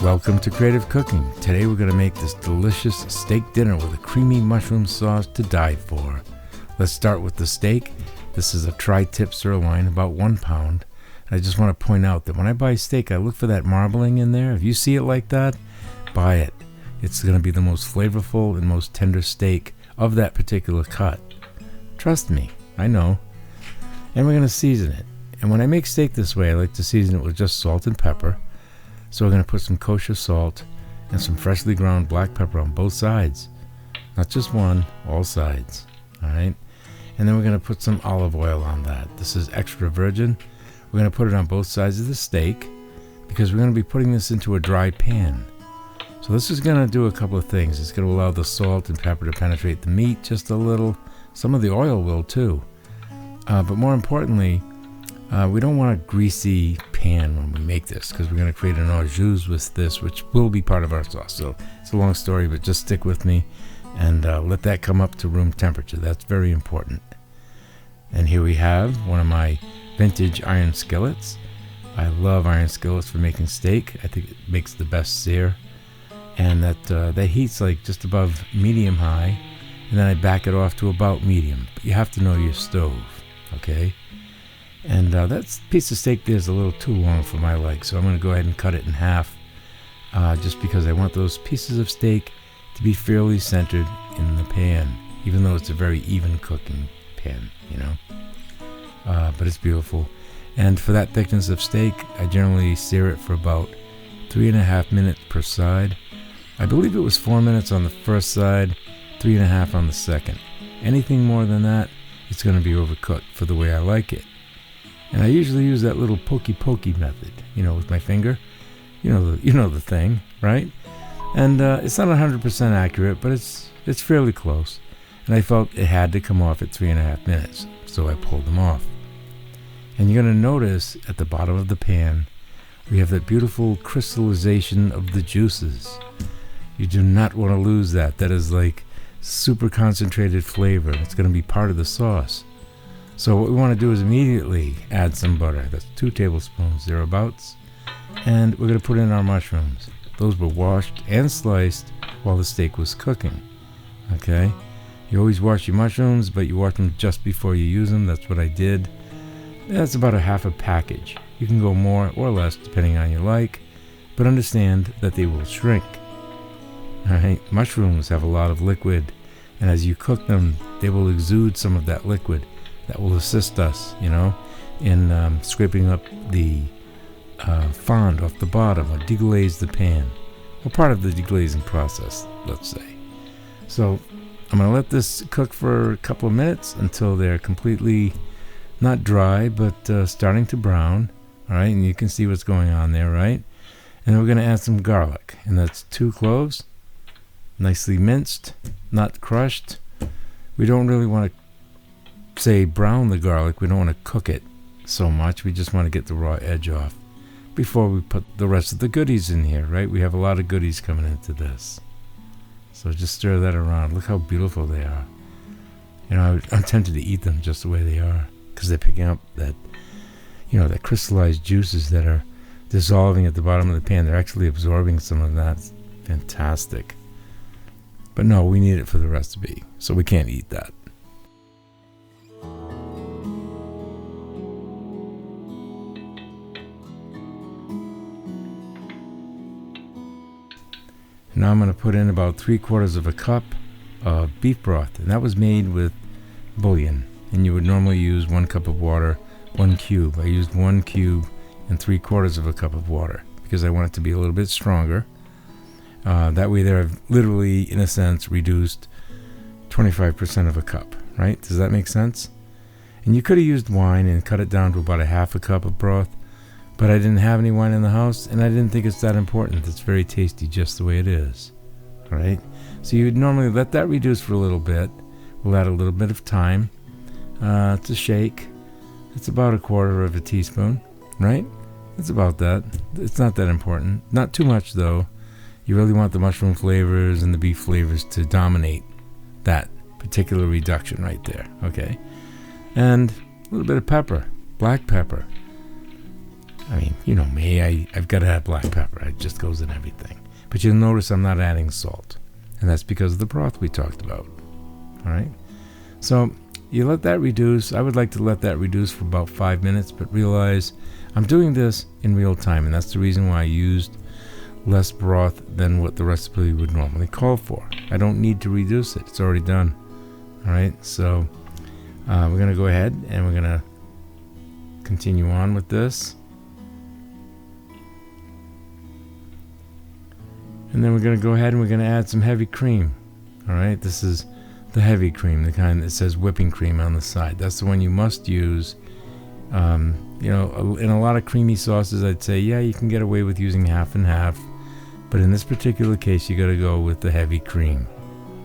Welcome to Creative Cooking. Today we're going to make this delicious steak dinner with a creamy mushroom sauce to die for. Let's start with the steak. This is a tri-tip sirloin, about 1 pound. And I just want to point out that when I buy steak, I look for that marbling in there. If you see it like that, buy it. It's going to be the most flavorful and most tender steak of that particular cut. Trust me, I know. And we're going to season it. And when I make steak this way, I like to season it with just salt and pepper. So we're going to put some kosher salt and some freshly ground black pepper on both sides. Not just one, all sides. All right? And then we're going to put some olive oil on that. This is extra virgin. We're going to put it on both sides of the steak because we're going to be putting this into a dry pan. So this is going to do a couple of things. It's going to allow the salt and pepper to penetrate the meat just a little. Some of the oil will too. But more importantly, we don't want a greasy pan when we make this because we're going to create an au jus with this, which will be part of our sauce. So it's a long story, but just stick with me and let that come up to room temperature. That's very important. And here we have one of my vintage iron skillets. I love iron skillets for making steak. I think it makes the best sear. And that heat's like just above medium high. And then I back it off to about medium. But you have to know your stove, okay? And that piece of steak there is a little too long for my legs, so I'm going to go ahead and cut it in half just because I want those pieces of steak to be fairly centered in the pan, even though it's a very even cooking pan, you know. But it's beautiful. And for that thickness of steak, I generally sear it for about 3.5 minutes per side. I believe it was 4 minutes on the first side, 3.5 on the second. Anything more than that, it's going to be overcooked for the way I like it. And I usually use that little pokey method, you know, with my finger. You know the thing, right? And it's not 100% accurate, but it's fairly close. And I felt it had to come off at 3.5 minutes, so I pulled them off. And you're going to notice at the bottom of the pan, we have that beautiful crystallization of the juices. You do not want to lose that. That is like super concentrated flavor. It's going to be part of the sauce. So what we want to do is immediately add some butter. That's 2 tablespoons thereabouts. And we're going to put in our mushrooms. Those were washed and sliced while the steak was cooking. Okay? You always wash your mushrooms, but you wash them just before you use them. That's what I did. That's about a half a package. You can go more or less depending on your like, but understand that they will shrink. Alright? Mushrooms have a lot of liquid, and as you cook them, they will exude some of that liquid. That will assist us, you know, in scraping up the fond off the bottom or deglaze the pan. Or part of the deglazing process, let's say. So I'm going to let this cook for a couple of minutes until they're completely not dry, but starting to brown. All right, and you can see what's going on there, right? And then we're going to add some garlic, and that's 2 cloves, nicely minced, not crushed. We don't really want to brown the garlic. We don't want to cook it so much. We just want to get the raw edge off before we put the rest of the goodies in here, right? We have a lot of goodies coming into this. So just stir that around. Look how beautiful they are. You know, I'm tempted to eat them just the way they are because they're picking up that, you know, that crystallized juices that are dissolving at the bottom of the pan. They're actually absorbing some of that. It's fantastic. But no, we need it for the recipe, so we can't eat that. Now I'm going to put in about 3/4 cup of beef broth, and that was made with bouillon. And you would normally use 1 cup of water, 1 cube. I used 1 cube and 3/4 cup of water because I want it to be a little bit stronger. That way there I've literally, in a sense, reduced 25% of a cup, right? Does that make sense? And you could have used wine and cut it down to about 1/2 cup of broth. But I didn't have any wine in the house, and I didn't think it's that important. It's very tasty just the way it is. All right? So you would normally let that reduce for a little bit. We'll add a little bit of thyme to shake. It's about 1/4 teaspoon, right? It's about that. It's not that important. Not too much, though. You really want the mushroom flavors and the beef flavors to dominate that particular reduction right there, okay? And a little bit of pepper, black pepper. I mean, you know me, I've got to have black pepper. It just goes in everything. But you'll notice I'm not adding salt. And that's because of the broth we talked about. All right? So you let that reduce. I would like to let that reduce for about 5 minutes, but realize I'm doing this in real time, and that's the reason why I used less broth than what the recipe would normally call for. I don't need to reduce it. It's already done. All right? So we're going to go ahead and we're going to continue on with this. And then we're going to go ahead and we're going to add some heavy cream. All right, this is the heavy cream, the kind that says whipping cream on the side. That's the one you must use. You know, in a lot of creamy sauces, I'd say, yeah, you can get away with using half and half. But in this particular case, you got to go with the heavy cream.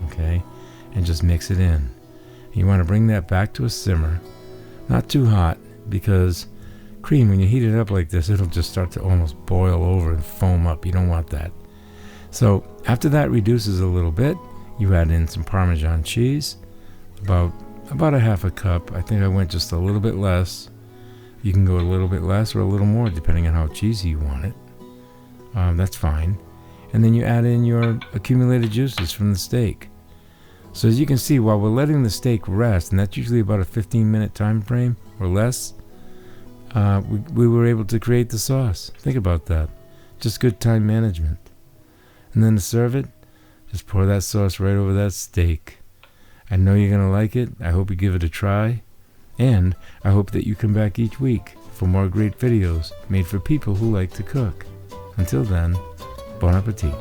Okay, and just mix it in. You want to bring that back to a simmer, not too hot, because cream, when you heat it up like this, it'll just start to almost boil over and foam up. You don't want that. So after that reduces a little bit, you add in some Parmesan cheese, about a half a cup. I think I went just a little bit less. You can go a little bit less or a little more depending on how cheesy you want it. That's fine. And then you add in your accumulated juices from the steak. So as you can see, while we're letting the steak rest, and that's usually about a 15-minute time frame or less, we were able to create the sauce. Think about that. Just good time management. And then to serve it, just pour that sauce right over that steak. I know you're going to like it. I hope you give it a try. And I hope that you come back each week for more great videos made for people who like to cook. Until then, bon appetit.